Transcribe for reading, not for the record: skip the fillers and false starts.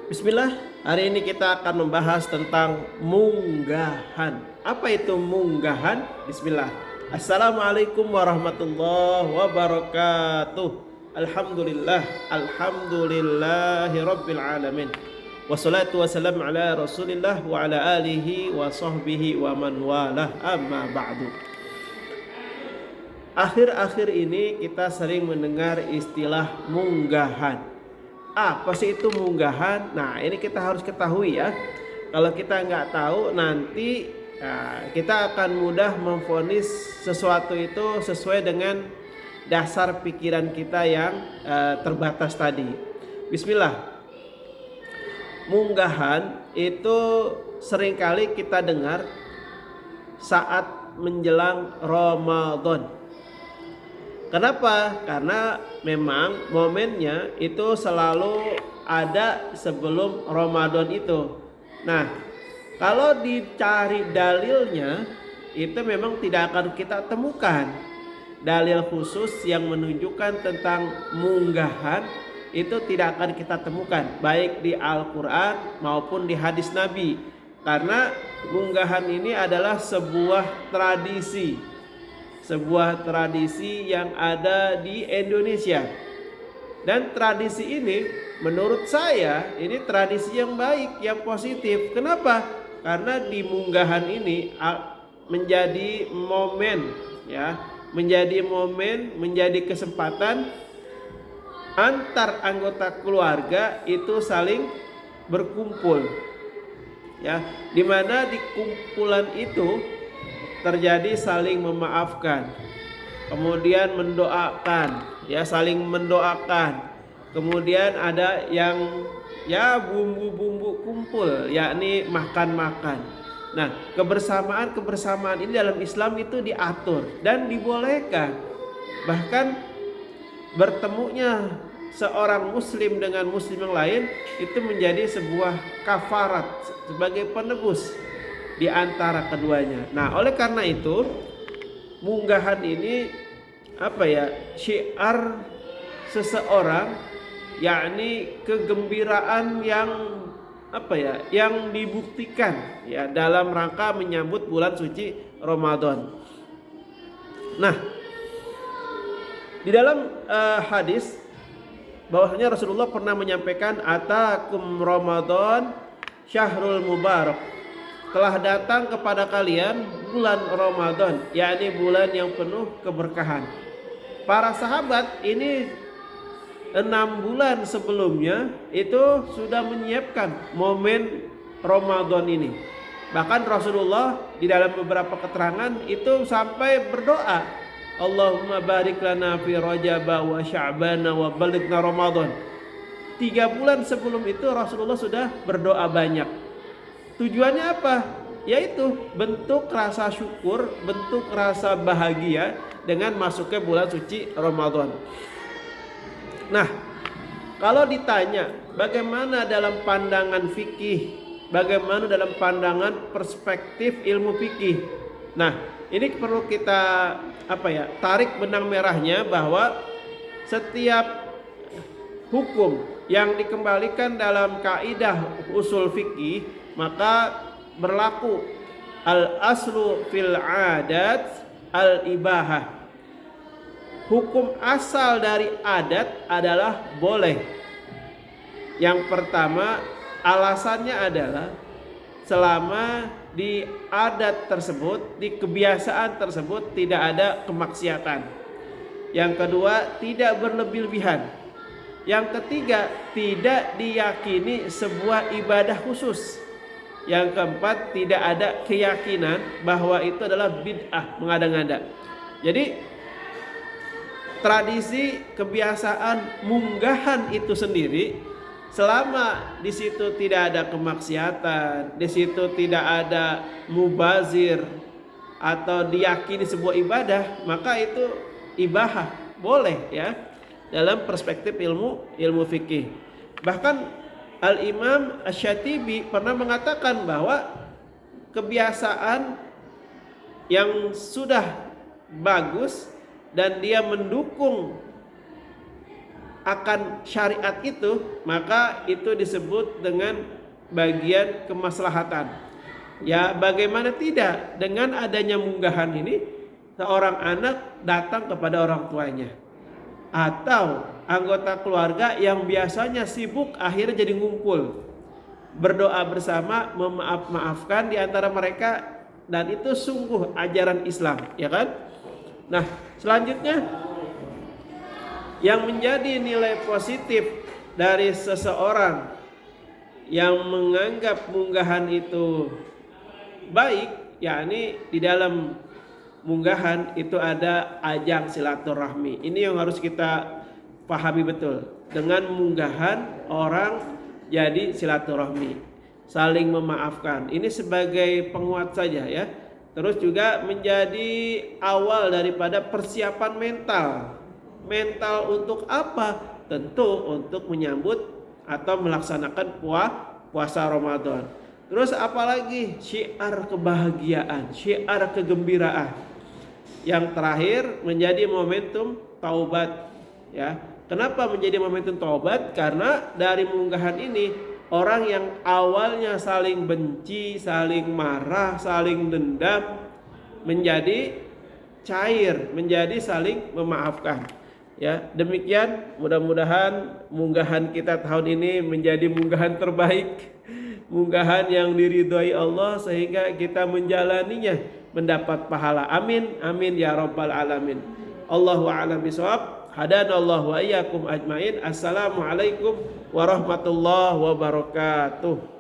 Bismillah, hari ini kita akan membahas tentang munggahan. Apa itu munggahan? Bismillah. Assalamualaikum warahmatullahi wabarakatuh. Alhamdulillahi rabbil alamin. Wassalatu wassalamu ala Rasulillah wa ala alihi wa sahbihi wa man walah, amma ba'du. Akhir-akhir ini kita sering mendengar istilah munggahan. Apa sih itu munggahan? Nah, ini kita harus ketahui ya. Kalau kita nggak tahu, nanti kita akan mudah memvonis sesuatu itu sesuai dengan dasar pikiran kita yang terbatas tadi. Bismillah. Munggahan itu seringkali kita dengar saat menjelang Ramadan. Kenapa? Karena memang momennya itu selalu ada sebelum Ramadan itu. Nah, kalau dicari dalilnya itu memang tidak akan kita temukan dalil khusus yang menunjukkan tentang munggahan, itu tidak akan kita temukan baik di Al-Quran maupun di hadis Nabi. Karena munggahan ini adalah sebuah tradisi yang ada di Indonesia. Dan tradisi ini menurut saya ini tradisi yang baik, yang positif. Kenapa? Karena di munggahan ini menjadi momen ya, menjadi kesempatan antar anggota keluarga itu saling berkumpul. Ya, di mana di kumpulan itu terjadi saling memaafkan, kemudian mendoakan, ya saling mendoakan. Kemudian ada yang ya bumbu-bumbu kumpul, yakni makan-makan. Nah, kebersamaan ini dalam Islam itu diatur dan dibolehkan. Bahkan bertemunya seorang muslim dengan muslim yang lain itu menjadi sebuah kafarat, sebagai penebus di antara keduanya. Nah, oleh karena itu munggahan ini syiar seseorang, yakni kegembiraan yang dibuktikan ya dalam rangka menyambut bulan suci Ramadan. Nah, di dalam hadis bahwasanya Rasulullah pernah menyampaikan, atakum Ramadan syahrul mubarak, telah datang kepada kalian bulan Ramadan, yakni bulan yang penuh keberkahan. Para sahabat ini 6 bulan sebelumnya itu sudah menyiapkan momen Ramadan ini. Bahkan Rasulullah di dalam beberapa keterangan itu sampai berdoa, Allahumma barik lana fi Rajab wa Sya'ban wa balighna Ramadan. 3 bulan sebelum itu Rasulullah sudah berdoa banyak. Tujuannya apa? Yaitu bentuk rasa syukur, bentuk rasa bahagia dengan masuknya bulan suci Ramadan. Nah, kalau ditanya bagaimana dalam pandangan fikih, bagaimana dalam pandangan perspektif ilmu fikih. Nah, ini perlu kita tarik benang merahnya, bahwa setiap hukum yang dikembalikan dalam kaidah usul fikih maka berlaku al-aslu fil adat al-ibahah. Hukum asal dari adat adalah boleh. Yang pertama, alasannya adalah selama di adat tersebut, di kebiasaan tersebut tidak ada kemaksiatan. Yang kedua, tidak berlebih-lebihan. Yang ketiga, tidak diyakini sebuah ibadah khusus. Yang keempat, tidak ada keyakinan bahwa itu adalah bid'ah, mengada-ngada. Jadi tradisi kebiasaan munggahan itu sendiri, selama di situ tidak ada kemaksiatan, di situ tidak ada mubazir atau diyakini sebuah ibadah, maka itu ibahah, boleh ya dalam perspektif ilmu fikih. Bahkan Al-Imam Asy-Syatibi pernah mengatakan bahwa kebiasaan yang sudah bagus dan dia mendukung akan syariat itu, maka itu disebut dengan bagian kemaslahatan. Ya, bagaimana tidak dengan adanya munggahan ini, seorang anak datang kepada orang tuanya atau anggota keluarga yang biasanya sibuk akhirnya jadi ngumpul, berdoa bersama, memaaf-maafkan di antara mereka, dan itu sungguh ajaran Islam, ya kan? Nah, selanjutnya yang menjadi nilai positif dari seseorang yang menganggap munggahan itu baik, yakni di dalam munggahan itu ada ajang silaturahmi. Ini yang harus kita pahami betul. Dengan munggahan orang jadi silaturahmi, saling memaafkan. Ini sebagai penguat saja ya. Terus juga menjadi awal daripada persiapan mental. Mental untuk apa? Tentu untuk menyambut atau melaksanakan puasa Ramadan. Terus apalagi syiar kebahagiaan, syiar kegembiraan. Yang terakhir menjadi momentum taubat, ya. Kenapa menjadi momentum taubat? Karena dari munggahan ini orang yang awalnya saling benci, saling marah, saling dendam menjadi cair, menjadi saling memaafkan. Ya, demikian mudah-mudahan munggahan kita tahun ini menjadi munggahan terbaik, munggahan yang diridhoi Allah sehingga kita menjalaninya mendapat pahala. Amin amin ya rabbal alamin. Allahu a'lam bishawab. Hadanallahu wa iyyakum ajmain. Assalamualaikum warahmatullahi wabarakatuh.